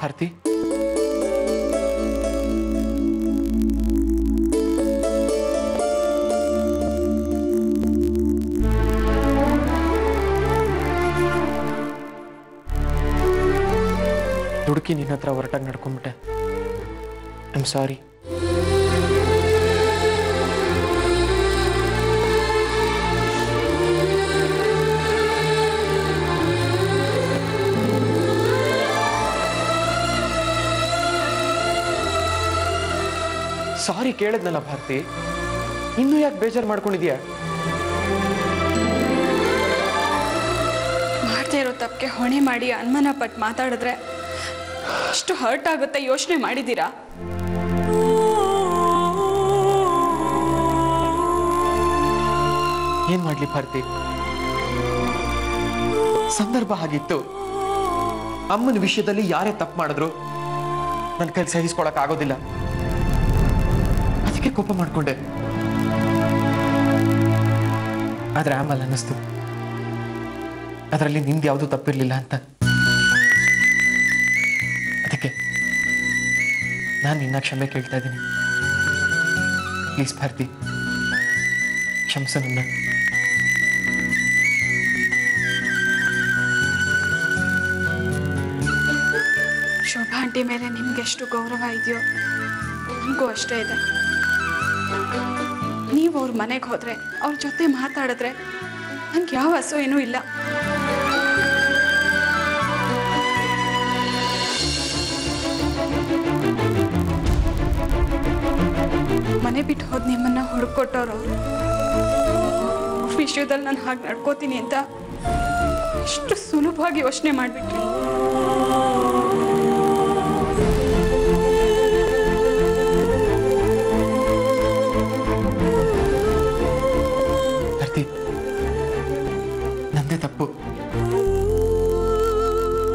ಭಾರತಿ, ದುಡುಕಿ ನಿನ್ನ ಹತ್ರ ಹೊರಟಾಗಿ ನಡ್ಕೊಂಡ್ಬಿಟ್ಟೆ. I am sorry. ಸಾರಿ ಕೇಳಿದ್ನಲ್ಲ ಭಾರತಿ, ಇನ್ನೂ ಯಾಕೆ ಬೇಜಾರು ಮಾಡ್ಕೊಂಡಿದ್ಯಾ? ಮಾಡ್ತಾ ಇರೋ ತಪ್ಪಿಗೆ ಹೊಣೆ ಮಾಡಿ ಅನುಮಾನ ಪಟ್ಟು ಮಾತಾಡಿದ್ರೆ ಎಷ್ಟು ಹರ್ಟ್ ಆಗುತ್ತೆ ಯೋಚನೆ ಮಾಡಿದ್ದೀರಾ? ಏನ್ ಮಾಡ್ಲಿ ಭಾರತಿ, ಸಂದರ್ಭ ಆಗಿತ್ತು. ಅಮ್ಮನ ವಿಷಯದಲ್ಲಿ ಯಾರೇ ತಪ್ಪು ಮಾಡಿದ್ರು ನನ್ನ ಕೈಲಿ ಸಹಿಸ್ಕೊಳಕ್ ಆಗೋದಿಲ್ಲ. ಅದಕ್ಕೆ ಕೋಪ ಮಾಡ್ಕೊಂಡೆ. ಆದ್ರೆ ಆಮೇಲೆ ಅನ್ನಿಸ್ತು ಅದರಲ್ಲಿ ನಿಂದು ಯಾವುದು ತಪ್ಪಿರ್ಲಿಲ್ಲ ಅಂತ. ಅದಕ್ಕೆ ನಾನು ನಿನ್ನ ಕ್ಷಮೆ ಕೇಳ್ತಾ ಇದ್ದೀನಿ. ಪ್ಲೀಸ್ ಭಾರತಿ, ಕ್ಷಮಿಸ ನನ್ನ. ಶೋಭಾ ಆಂಟಿ ಮೇಲೆ ನಿಮ್ಗೆ ಎಷ್ಟು ಗೌರವ ಇದೆಯೋ ನನಗೂ ಅಷ್ಟೇ ಇದೆ. ನೀವು ಅವ್ರ ಮನೆಗೆ ಹೋದ್ರೆ ಅವ್ರ ಜೊತೆ ಮಾತಾಡಿದ್ರೆ ನಂಗೆ ಯಾವ ಅಸೂಯೆನೂ ಇಲ್ಲ. ಮನೆ ಬಿಟ್ಟು ಹೋದ್ ನಿಮ್ಮನ್ನ ಹುಡುಕೊಟ್ಟವ್ರು ಅವರು. ವಿಷಯದಲ್ಲಿ ನಾನು ಹಾಗೆ ನಡ್ಕೋತೀನಿ ಅಂತ ಎಷ್ಟು ಸುಲಭವಾಗಿ ಯೋಚನೆ ಮಾಡಿಬಿಟ್ರಿ. ನಂದೇ ತಪ್ಪು,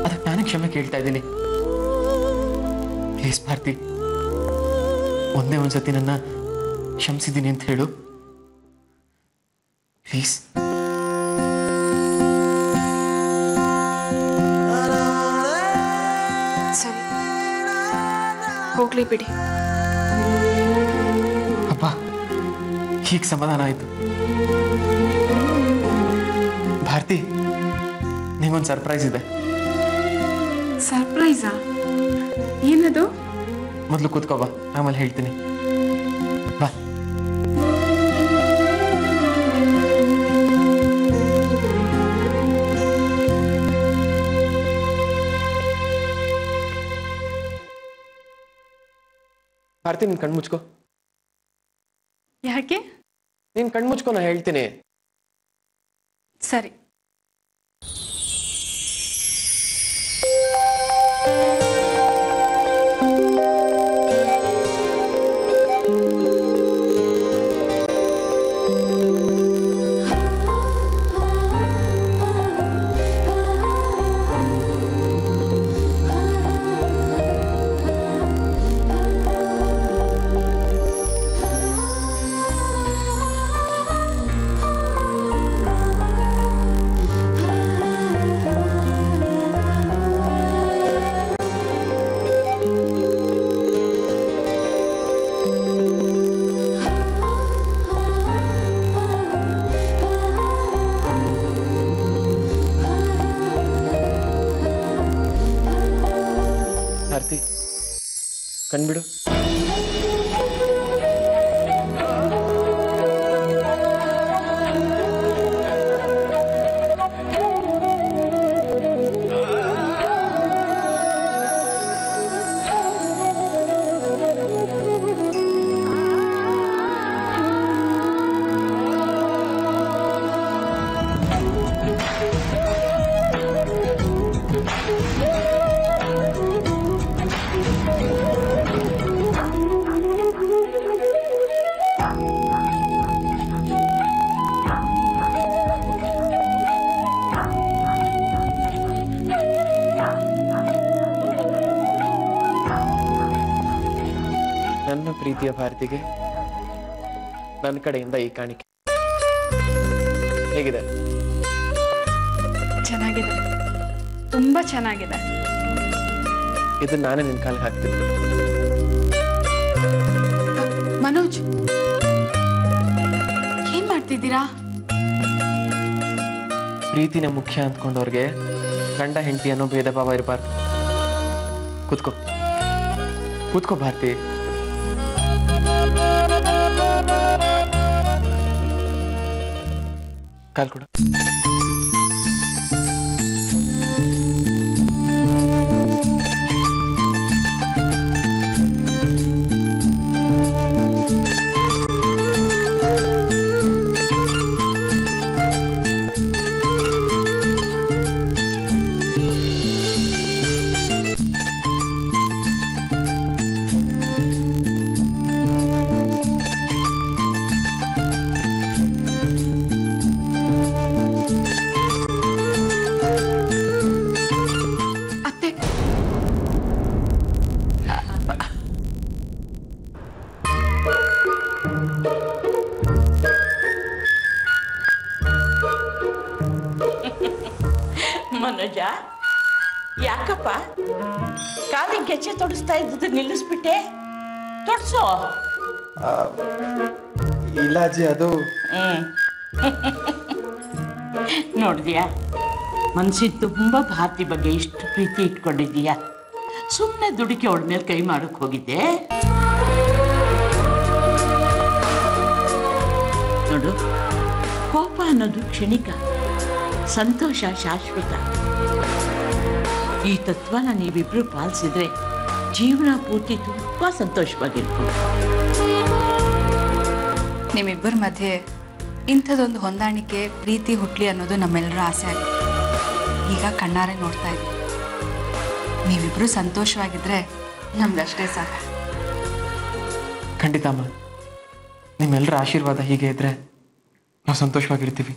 ಅದಕ್ಕೆ ನಾನೇ ಕ್ಷಮೆ ಕೇಳ್ತಾ ಇದ್ದೀನಿ. ಪ್ಲೀಸ್ ಭಾರತಿ, ಒಂದೇ ಒಂದ್ಸತಿ ನನ್ನ ಕ್ಷಮಿಸಿದ್ದೀನಿ ಅಂತ ಹೇಳು ಪ್ಲೀಸ್. ಸರಿ, ಹೋಗ್ಲಿ ಬಿಡಿ. ಅಪ್ಪ, ಹೀಗೆ ಸಮಾಧಾನ ಆಯ್ತು. ಭಾರತಿ, ನಿಂಗೊಂದು ಸರ್ಪ್ರೈಸ್ ಇದೆ. ಸರ್ಪ್ರೈಸಾ? ಏನದು? ಮೊದಲು ಕೂತ್ಕೋ ಬಾ, ಆಮೇಲೆ ಹೇಳ್ತೀನಿ. ಬಾ. ಭಾರತಿ, ನೀನ್ ಕಣ್ಮುಚ್ಕೋ. ಯಾಕೆ? ನೀನ್ ಕಣ್ಮುಚ್ಕೋ, ನಾ ಹೇಳ್ತೀನಿ. ಸರಿ. ಭಾರತಿ, ಕಣ್ಬಿಡು. ನನ್ನ ಪ್ರೀತಿಯ ಭಾರತಿಗೆ ನನ್ನ ಕಡೆಯಿಂದ ಈ ಕಾಣಿಕೆ ಹೇಗಿದೆ? ಚೆನ್ನಾಗಿದೆ, ತುಂಬಾ ಚೆನ್ನಾಗಿದೆ. ಇದನ್ನ ನಾನೇ ನಿನ್ ಕಾಲಿಗೆ ಹಾಕ್ತೀನಿ. ಮನೋಜ್, ಏನ್ ಮಾಡ್ತಿದ್ದೀರಾ? ಪ್ರೀತಿನ ಮುಖ್ಯ ಅಂದ್ಕೊಂಡವ್ರಿಗೆ ಗಂಡ ಹೆಂಡತಿ ಅನ್ನೋ ಭೇದ ಭಾವ ಇರಬಾರ್ದು. ಕೂತ್ಕೋ ಕೂತ್ಕೋ ಭಾರತಿ. ಕಾಲ್ ಕೊಡು. ಮನೋಜ, ಯಾಕಪ್ಪ ಕಾಲಿಗೆ ಗೆಜ್ಜೆ ತೊಡಿಸ್ತಾ ಇದ್ದದ್ದು ನಿಲ್ಲಿಸ್ಬಿಟ್ಟೆ? ತೊಡ್ಸೋ. ಇಲ್ಲ ಅಜ್ಜಿ, ಅದು ನೋಡಿದ್ಯಾ, ಮನ್ಸಿಗೆ ತುಂಬ ಭಾರತಿ ಬಗ್ಗೆ ಇಷ್ಟು ಪ್ರೀತಿ ಇಟ್ಕೊಂಡಿದ್ದೀಯಾ. ಸುಮ್ಮನೆ ದುಡುಕಿ ಅವಳ ಮೇಲೆ ಕೈ ಮಾಡೋಕೆ ಹೋಗಿದ್ದೆ. ನೋಡು, ಕೋಪ ಅನ್ನೋದು ಕ್ಷಣಿಕ, ಸಂತೋಷ ಶಾಶ್ವತ. ಈ ತತ್ವನ ನೀವಿಬ್ರು ಪಾಲಿಸಿದ್ರೆ ಜೀವನ ಪೂರ್ತಿ ತುಂಬಾ ಸಂತೋಷವಾಗಿರ್ಬೋದು. ನಿಮ್ಮಿಬ್ಬರ ಮಧ್ಯೆ ಇಂಥದ್ದೊಂದು ಹೊಂದಾಣಿಕೆ, ಪ್ರೀತಿ ಹುಟ್ಲಿ ಅನ್ನೋದು ನಮ್ಮೆಲ್ಲರ ಆಸೆ ಆಗಿದೆ. ಈಗ ಕಣ್ಣಾರೆ ನೋಡ್ತಾ ಇದ್ದೀವಿ. ನೀವಿಬ್ರು ಸಂತೋಷವಾಗಿದ್ರೆ ನಮ್ಗಷ್ಟೇ ಸಾಕು. ಖಂಡಿತ ಅಮ್ಮ, ನಿಮ್ಮೆಲ್ಲರ ಆಶೀರ್ವಾದ ಹೀಗೆ ಇದ್ರೆ ನಾವು ಸಂತೋಷವಾಗಿರ್ತೀವಿ.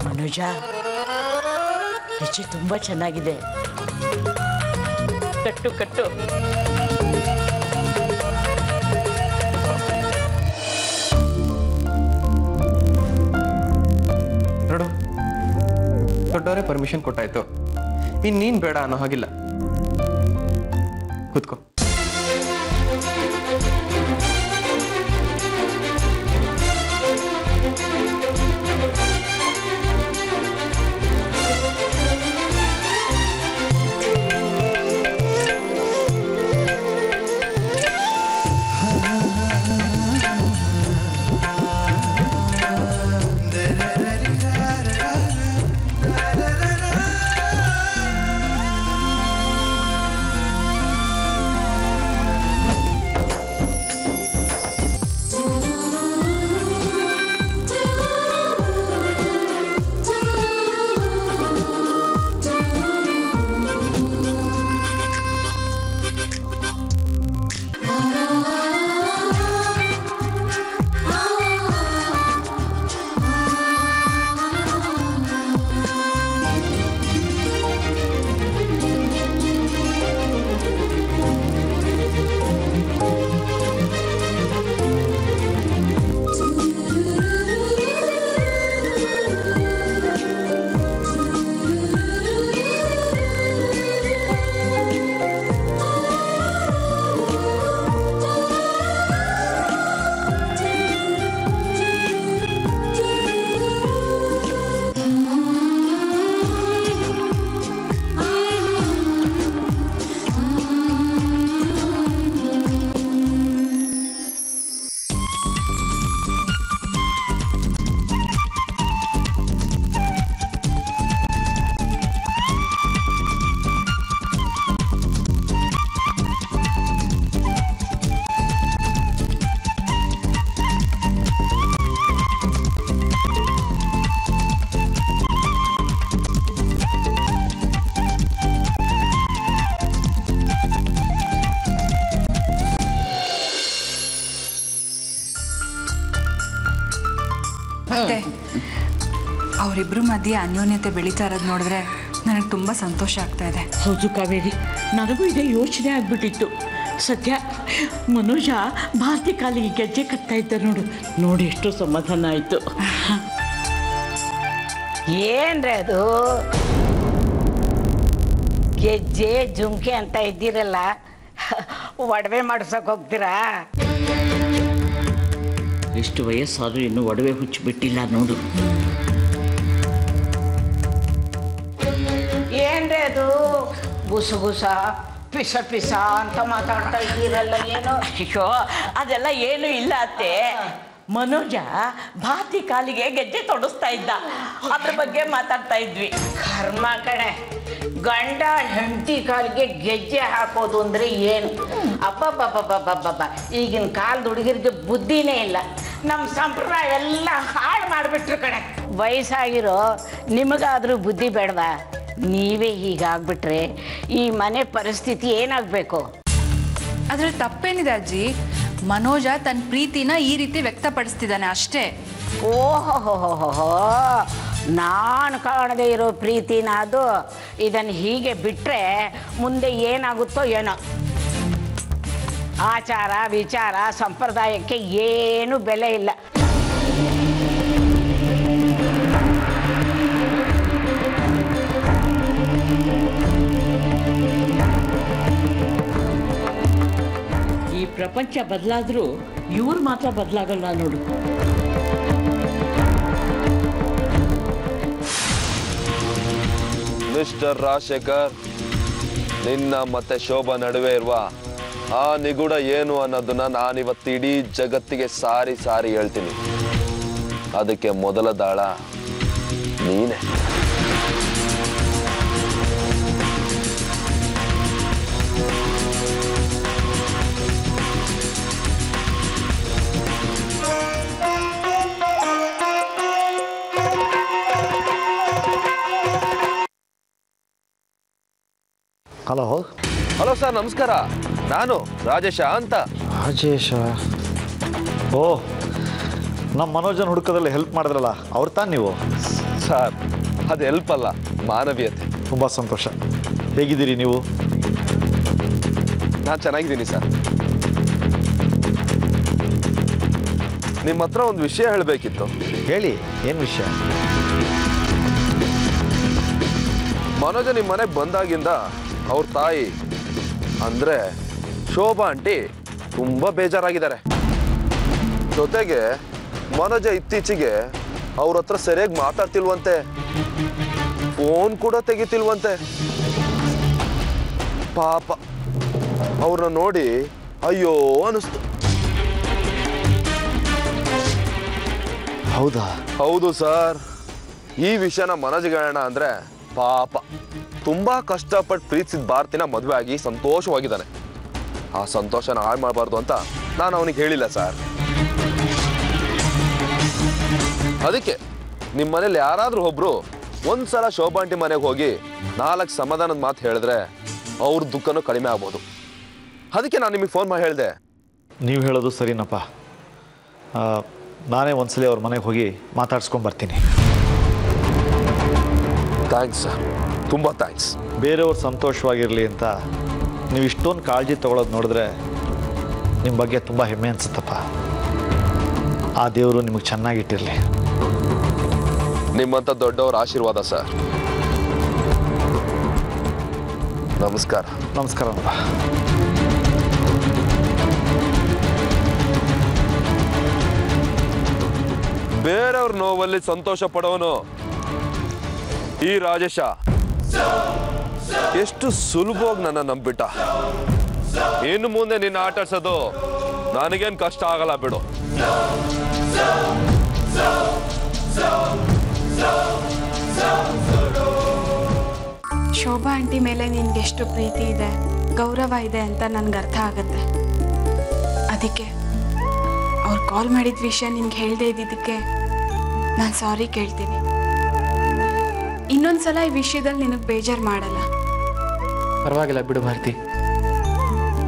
ಮನೋಜ, ರುಚಿ ತುಂಬ ಚೆನ್ನಾಗಿದೆ. ಕಟ್ಟು ಕಟ್ಟು. ನೋಡು, ದೊಡ್ಡವರೇ ಪರ್ಮಿಷನ್ ಕೊಟ್ಟಾಯ್ತು, ಇನ್ನೀನ್ ಬೇಡ ಅನ್ನೋ ಹಾಗಿಲ್ಲ. ಕೂತ್ಕೋ. ಅವರಿಬ್ಬರ ಮಧ್ಯೆ ಅನ್ಯೋನ್ಯತೆ ಬೆಳೀತಾ ಇರೋದು ನೋಡಿದ್ರೆ ನನಗೆ ತುಂಬ ಸಂತೋಷ ಆಗ್ತಾ ಇದೆ. ಹೌದು ಕಾವೇರಿ, ನನಗೂ ಇದೇ ಯೋಚನೆ ಆಗ್ಬಿಟ್ಟಿತ್ತು. ಸದ್ಯ ಮನೋಜ ಭಾರತಿ ಕಾಲಿಗೆ ಗೆಜ್ಜೆ ಕಟ್ತಾ ಇದ್ದ ನೋಡಿ ಎಷ್ಟು ಸಮಾಧಾನ ಆಯಿತು. ಏನ್ರಿ ಅದು ಗೆಜ್ಜೆ ಜುಮ್ಕೆ ಅಂತ ಇದ್ದೀರಲ್ಲ, ಒಡವೆ ಮಾಡ್ಸಕ್ ಹೋಗ್ತೀರಾ? ಎಷ್ಟು ವಯಸ್ಸಾದ್ರೂ ಇನ್ನೂ ಒಡವೆ ಹುಚ್ಚಿಬಿಟ್ಟಿಲ್ಲ ನೋಡು. ಏನ್ರಿ ಅದು ಗುಸಗುಸ ಪಿಸ ಪಿಸ ಅಂತ ಮಾತಾಡ್ತಾ ಇದ್ದೀರಲ್ಲ, ಏನು? ಅಯ್ಯೋ, ಅದೆಲ್ಲ ಏನು ಇಲ್ಲ ಅತ್ತೆ. ಮನೋಜ ಭಾರತಿ ಕಾಲಿಗೆ ಗೆಜ್ಜೆ ತೊಡಸ್ತಾ ಇದ್ದ, ಅದ್ರ ಬಗ್ಗೆ ಮಾತಾಡ್ತಾ ಇದ್ವಿ. ಕರ್ಮ ಕಣೆ, ಗಂಡ ಹೆಂಡತಿ ಕಾಲಿಗೆ ಗೆಜ್ಜೆ ಹಾಕೋದು ಅಂದ್ರೆ ಏನು? ಅಬ್ಬಬ್ಬಬ್ಬಬ್ಬಬ್ಬಬ್ಬ, ಈಗಿನ ಕಾಲದ ಹುಡುಗರಿಗೆ ಬುದ್ಧಿನೇ ಇಲ್ಲ. ನಮ್ಮ ಸಂಪ್ರದಾಯ ಎಲ್ಲ ಹಾಳು ಮಾಡಿಬಿಟ್ರು ಕಣೆ. ವಯಸ್ಸಾಗಿರೋ ನಿಮಗಾದ್ರೂ ಬುದ್ಧಿ ಬೇಡವಾ? ನೀವೇ ಹೀಗಾಗ್ಬಿಟ್ರೆ ಈ ಮನೆ ಪರಿಸ್ಥಿತಿ ಏನಾಗಬೇಕು? ಅದ್ರಲ್ಲಿ ತಪ್ಪೇನಿದೆ ಅಜ್ಜಿ? ಮನೋಜ ತನ್ನ ಪ್ರೀತಿನ ಈ ರೀತಿ ವ್ಯಕ್ತಪಡಿಸ್ತಿದ್ದಾನೆ ಅಷ್ಟೇ. ಓಹೋ, ನಾನು ಕಾಣದೇ ಇರೋ ಪ್ರೀತಿನ ಅದು. ಇದನ್ನು ಹೀಗೆ ಬಿಟ್ಟರೆ ಮುಂದೆ ಏನಾಗುತ್ತೋ ಏನೋ. ಆಚಾರ ವಿಚಾರ ಸಂಪ್ರದಾಯಕ್ಕೆ ಏನು ಬೆಲೆ ಇಲ್ಲ. ಈ ಪ್ರಪಂಚ ಬದಲಾದ್ರೂ ಇವ್ರು ಮಾತ್ರ ಬದಲಾಗಲ್ಲ ನೋಡು. ಮಿಸ್ಟರ್ ರಾಜಶೇಖರ್, ನಿನ್ನ ಮತ್ತೆ ಶೋಭಾ ನಡುವೆ ಇರುವ ಆ ನಿಗೂಢ ಏನು ಅನ್ನೋದನ್ನ ನಾನಿವತ್ತು ಇಡೀ ಜಗತ್ತಿಗೆ ಸಾರಿ ಸಾರಿ ಹೇಳ್ತೀನಿ. ಅದಕ್ಕೆ ಮೊದಲ ದಾಳ ನೀನೆ. ಹಲೋ ಹಲೋ ಸರ್, ನಮಸ್ಕಾರ. ನಾನು ರಾಜೇಶ ಅಂತ. ರಾಜೇಶ? ಓ, ನಮ್ಮ ಮನೋಜನ್ ಹುಡುಕೋದ್ರಲ್ಲಿ ಹೆಲ್ಪ್ ಮಾಡಿದ್ರಲ್ಲ, ಅವ್ರು ತಾನು ನೀವು? ಸರ್, ಅದು ಹೆಲ್ಪ್ ಅಲ್ಲ, ಮಾನವೀಯತೆ. ತುಂಬ ಸಂತೋಷ. ಹೇಗಿದ್ದೀರಿ ನೀವು? ನಾನು ಚೆನ್ನಾಗಿದ್ದೀನಿ ಸರ್. ನಿಮ್ಮ ಹತ್ರ ಒಂದು ವಿಷಯ ಹೇಳಬೇಕಿತ್ತು. ಹೇಳಿ, ಏನು ವಿಷಯ? ಮನೋಜ ನಿಮ್ಮ ಮನೆಗೆ ಬಂದಾಗಿಂದ ಅವ್ರ ತಾಯಿ ಅಂದರೆ ಶೋಭಾ ಆಂಟಿ ತುಂಬ ಬೇಜಾರಾಗಿದ್ದಾರೆ. ಜೊತೆಗೆ ಮನೋಜ ಇತ್ತೀಚೆಗೆ ಅವ್ರ ಹತ್ರ ಸರಿಯಾಗಿ ಮಾತಾಡ್ತಿಲ್ವಂತೆ, ಫೋನ್ ಕೂಡ ತೆಗಿತಿಲ್ವಂತೆ. ಪಾಪ, ಅವ್ರನ್ನ ನೋಡಿ ಅಯ್ಯೋ ಅನಿಸ್ತು. ಹೌದಾ? ಹೌದು ಸರ್. ಈ ವಿಷಯನ ಮನೋಜ್ಗೆ ಹೇಳೋಣ ಅಂದರೆ ಪಾಪ ತುಂಬ ಕಷ್ಟಪಟ್ಟು ಪ್ರೀತಿಸಿದ ಭಾರತಿನ ಮದುವೆ ಆಗಿ ಸಂತೋಷವಾಗಿದ್ದಾನೆ. ಆ ಸಂತೋಷನ ಹಾಳು ಮಾಡಬಾರ್ದು ಅಂತ ನಾನು ಅವನಿಗೆ ಹೇಳಿಲ್ಲ ಸರ್. ಅದಕ್ಕೆ ನಿಮ್ಮ ಮನೇಲಿ ಯಾರಾದರೂ ಒಬ್ರು ಒಂದ್ಸಲ ಶೋಭಾ ಆಂಟಿ ಮನೆಗೆ ಹೋಗಿ 4 ಸಮಾಧಾನದ ಮಾತು ಹೇಳಿದ್ರೆ ಅವ್ರ ದುಃಖನೂ ಕಡಿಮೆ ಆಗ್ಬೋದು. ಅದಕ್ಕೆ ನಾನು ನಿಮಗೆ ಫೋನ್ ಮಾಡಿ ಹೇಳಿದೆ. ನೀವು ಹೇಳೋದು ಸರಿನಪ್ಪ. ನಾನೇ ಒಂದ್ಸಲಿ ಅವ್ರ ಮನೆಗೆ ಹೋಗಿ ಮಾತಾಡ್ಸ್ಕೊಂಬರ್ತೀನಿ. ಥ್ಯಾಂಕ್ಸ್ ಸರ್, ತುಂಬ ಥ್ಯಾಂಕ್ಸ್. ಬೇರೆಯವ್ರು ಸಂತೋಷವಾಗಿರಲಿ ಅಂತ ನೀವು ಇಷ್ಟೊಂದು ಕಾಳಜಿ ತೊಗೊಳೋದು ನೋಡಿದ್ರೆ ನಿಮ್ಮ ಬಗ್ಗೆ ತುಂಬ ಹೆಮ್ಮೆ ಅನಿಸುತ್ತಪ್ಪ. ಆ ದೇವರು ನಿಮಗೆ ಚೆನ್ನಾಗಿಟ್ಟಿರಲಿ. ನಿಮ್ಮಂಥ ದೊಡ್ಡವರ ಆಶೀರ್ವಾದ ಸರ್. ನಮಸ್ಕಾರ. ನಮಸ್ಕಾರಪ್ಪ. ಬೇರೆಯವ್ರ ನೋವಲ್ಲಿ ಸಂತೋಷ ಪಡೋನು ಈ ರಾಜೇಶ ಎಷ್ಟು ಸುಲಭವಾಗಿ ನನ್ನ ನಂಬಿಟ್ಟ. ಇನ್ನು ಮುಂದೆ ನಿನ್ನ ಆಟಾಡ್ಸೋದು ನನಗೇನು ಕಷ್ಟ ಆಗಲ್ಲ ಬಿಡು. ಶೋಭಾ ಆಂಟಿ ಮೇಲೆ ನಿನ್ಗೆ ಎಷ್ಟು ಪ್ರೀತಿ ಇದೆ, ಗೌರವ ಇದೆ ಅಂತ ನನ್ಗೆ ಅರ್ಥ ಆಗುತ್ತೆ. ಅದಕ್ಕೆ ಅವ್ರು ಕಾಲ್ ಮಾಡಿದ ವಿಷಯ ನಿನ್ಗೆ ಹೇಳದೇ ಇದ್ದಿದ್ದಕ್ಕೆ ನಾನು ಸಾರಿ ಕೇಳ್ತೀನಿ. ಇನ್ನೊಂದ್ಸಲ ಈ ವಿಷಯದಲ್ಲಿ ನಿನಗೆ ಬೇಜಾರು ಮಾಡಲ್ಲ. ಪರವಾಗಿಲ್ಲ ಬಿಡು ಭಾರತಿ,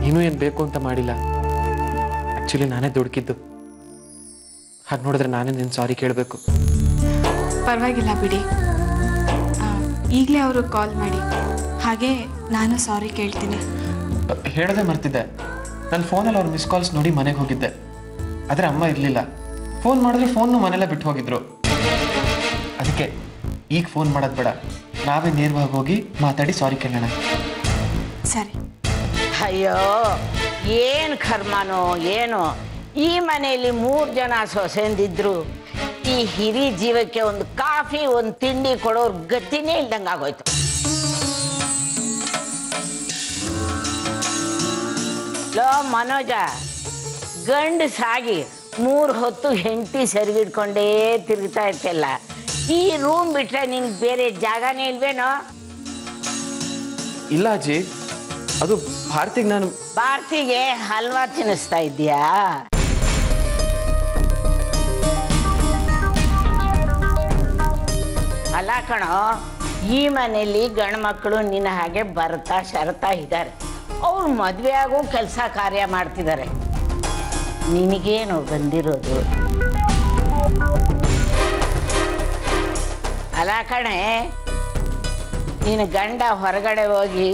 ನೀನು ಏನು ಬೇಕು ಅಂತ ಮಾಡಿಲ್ಲ. ಆ್ಯಕ್ಚುಲಿ ನಾನೇ ದುಡುಕಿದ್ದು. ಹಾಗೆ ನೋಡಿದ್ರೆ ನಾನೇ ನಿನ್ನ ಸಾರಿ ಕೇಳಬೇಕು. ಪರವಾಗಿಲ್ಲ ಬಿಡಿ. ಈಗಲೇ ಅವರು ಕಾಲ್ ಮಾಡಿ. ಹಾಗೆ ನಾನು ಸಾರಿ ಕೇಳ್ತೀನಿ. ಹೇಳದೆ ಮರ್ತಿದ್ದೆ, ನನ್ನ ಫೋನಲ್ಲಿ ಅವ್ರ ಮಿಸ್ ಕಾಲ್ಸ್ ನೋಡಿ ಮನೆಗೆ ಹೋಗಿದ್ದೆ. ಆದರೆ ಅಮ್ಮ ಇರಲಿಲ್ಲ. ಫೋನ್ ಮಾಡಿದ್ರೆ ಫೋನ್ನು ಮನೆಯಲ್ಲೇ ಬಿಟ್ಟು ಹೋಗಿದ್ರು. ಅದಕ್ಕೆ ಈಗ ಫೋನ್ ಮಾಡೋದು ಬೇಡ, ನಾವೇ ನೇರವಾಗಿ ಹೋಗಿ ಮಾತಾಡಿ ಸಾರಿ ಕೇಳೋಣ. ಸರಿ. ಅಯ್ಯೋ ಏನು ಕರ್ಮನೋ ಏನೋ, ಈ ಮನೆಯಲ್ಲಿ 3 ಜನ ಸೊಸೆಂದಿದ್ರು ಈ ಹಿರಿ ಜೀವಕ್ಕೆ ಒಂದು ಕಾಫಿ ಒಂದು ತಿಂಡಿ ಕೊಡೋರ್ ಗತಿನೇ ಇಲ್ದಂಗೆ ಆಗೋಯ್ತು. ಲೋ ಮನೋಜ, ಗಂಡಸಾಗಿ 3 ಹೊತ್ತು ಹೆಂಡತಿ ಸರಿಗಿಡ್ಕೊಂಡೇ ತಿರುಗ್ತಾ ಇರ್ತಲ್ಲ, ಈ ರೂಮ್ ಬಿಟ್ರೆ ನಿನ್ಗೆ ಬೇರೆ ಜಾಗನೇ ಇಲ್ವೇನೋ? ಇಲ್ಲ ಅಜ್ಜಿ, ಅದು ಭಾರತಿಗೆ ನಾನು ಭಾರತಿಗೆ ಹಲ್ವಾ ತಿನ್ನಿಸ್ತಾ ಇದ್ದೀಯಾ? ಅಲ್ಲ ಕಣೋ, ಈ ಮನೆಯಲ್ಲಿ ಗಂಡು ಮಕ್ಕಳು ನಿನ್ನ ಹಾಗೆ ಬರ್ತಾ ಶರ್ತಾ ಇದ್ದಾರೆ. ಅವ್ರು ಮದುವೆ ಆಗೋ ಕೆಲಸ ಕಾರ್ಯ ಮಾಡ್ತಿದ್ದಾರೆ. ನಿನಗೇನು ಬಂದಿರೋದು? ಅಲ್ಲ ಕಣೆ, ನಿನ್ನ ಗಂಡ ಹೊರಗಡೆ ಹೋಗಿ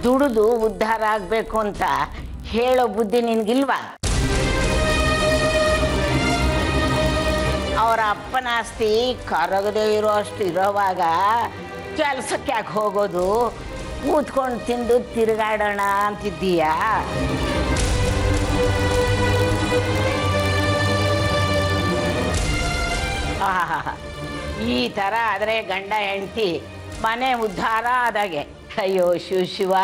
ದುಡಿದು ಉದ್ಧಾರ ಆಗಬೇಕು ಅಂತ ಹೇಳೋ ಬುದ್ಧಿ ನಿನಗಿಲ್ವಾ? ಅವರ ಅಪ್ಪನ ಆಸ್ತಿ ಕರಗದೆ ಇರೋ ಅಷ್ಟು ಇರೋವಾಗ ಕೆಲಸಕ್ಕೆ ಯಾಕೆ ಹೋಗೋದು? ಕೂತ್ಕೊಂಡು ತಿಂದು ತಿರುಗಾಡೋಣ ಅಂತಿದ್ದೀಯಾ? ಈ ಥರ ಆದರೆ ಗಂಡ ಹೆಂಡತಿ ಮನೆ ಉದ್ಧಾರ ಆದಾಗೆ. ಅಯ್ಯೋ ಶಿವ.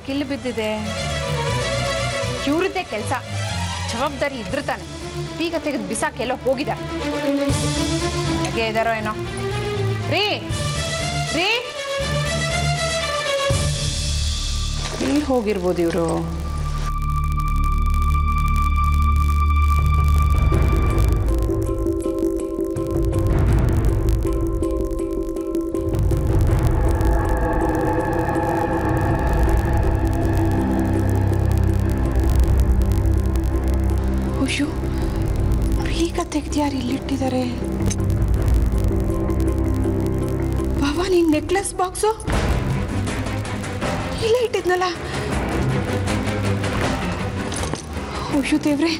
ಕಿಲ್ಲು ಬಿದ್ದಿದೆ. ಇವ್ರದ್ದೇ ಕೆಲಸ, ಜವಾಬ್ದಾರಿ ಇದ್ರು ತಾನೆ. ಬೀಗ ತೆಗೆದು ಬಿಸಾಕೆಲ್ಲೋ ಹೋಗಿದ್ದಾರೆ. ಹೇಗೆ ಇದಾರೋ ಏನೋ. ರೀ ರೀ, ಎಲ್ಲಿ ಹೋಗಿರ್ಬೋದು ಇವರು? ಅಯ್ಯೋ, ಬೀಗ ತೆಗೆದು ಯಾರು ಇಲ್ಲಿಟ್ಟಿದ್ದಾರೆ? ಬಾಬಾ, ನಿನ್ ನೆಕ್ಲೆಸ್ ಬಾಕ್ಸು ಇಲ್ಲೇ ಇಟ್ಟಿದ್ನಲ್ಲ. ಅಯ್ಯೋ ದೇವ್ರೆ,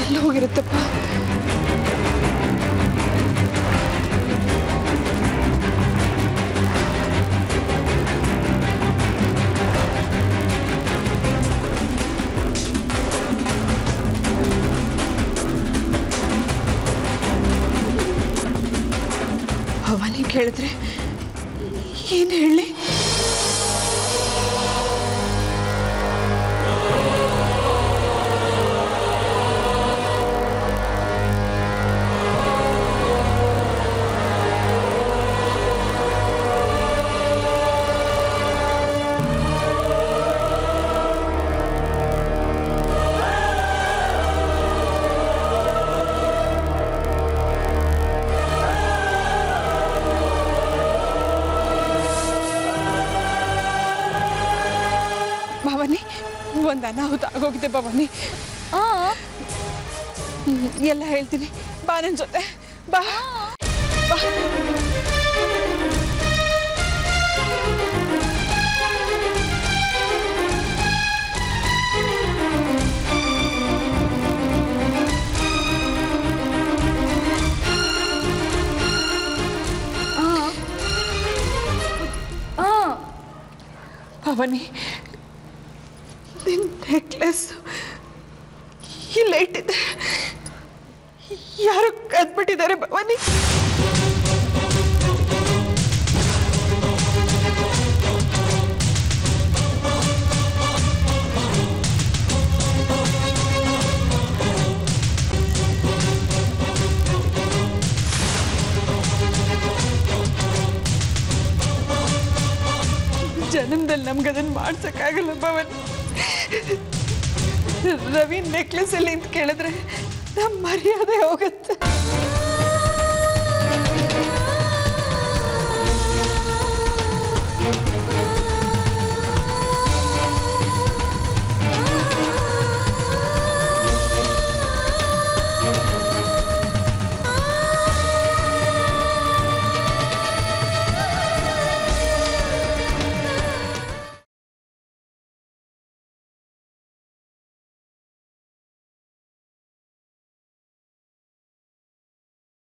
ಎಲ್ಲ ಹೋಗಿರುತ್ತಪ್ಪ. ಭವಾನಿ ಕೇಳಿದ್ರೆ ಏನು ಹೇಳಿ? ಭವಾನಿ, ಒಂದು ಅನಾಹುತ ಆಗೋಗಿದೆ ಭವಾನಿ. ಎಲ್ಲ ಹೇಳ್ತೀನಿ, ಬಾ ನನ್ನ ಜೊತೆ ಬಾ. ಭವಾನಿ, ನಿನ್ನ ನೆಕ್ಲೆಸ್ ಇಲ್ಲೇ ಇಟ್ಟಿದ್ದೆ. ಯಾರು ಕದ್ಬಿಟ್ಟಿದ್ದಾರೆ ಭವಾನಿ. ನಮ್ಗದನ್ನು ಮಾಡ್ಸೋಕ್ಕಾಗಲ್ಲ ಭವನ್. ರವಿ ನೆಕ್ಲೆಸ್ ಅಲ್ಲಿ ಅಂತ ಕೇಳಿದ್ರೆ ನಮ್ಮ ಮರ್ಯಾದೆ ಹೋಗುತ್ತೆ.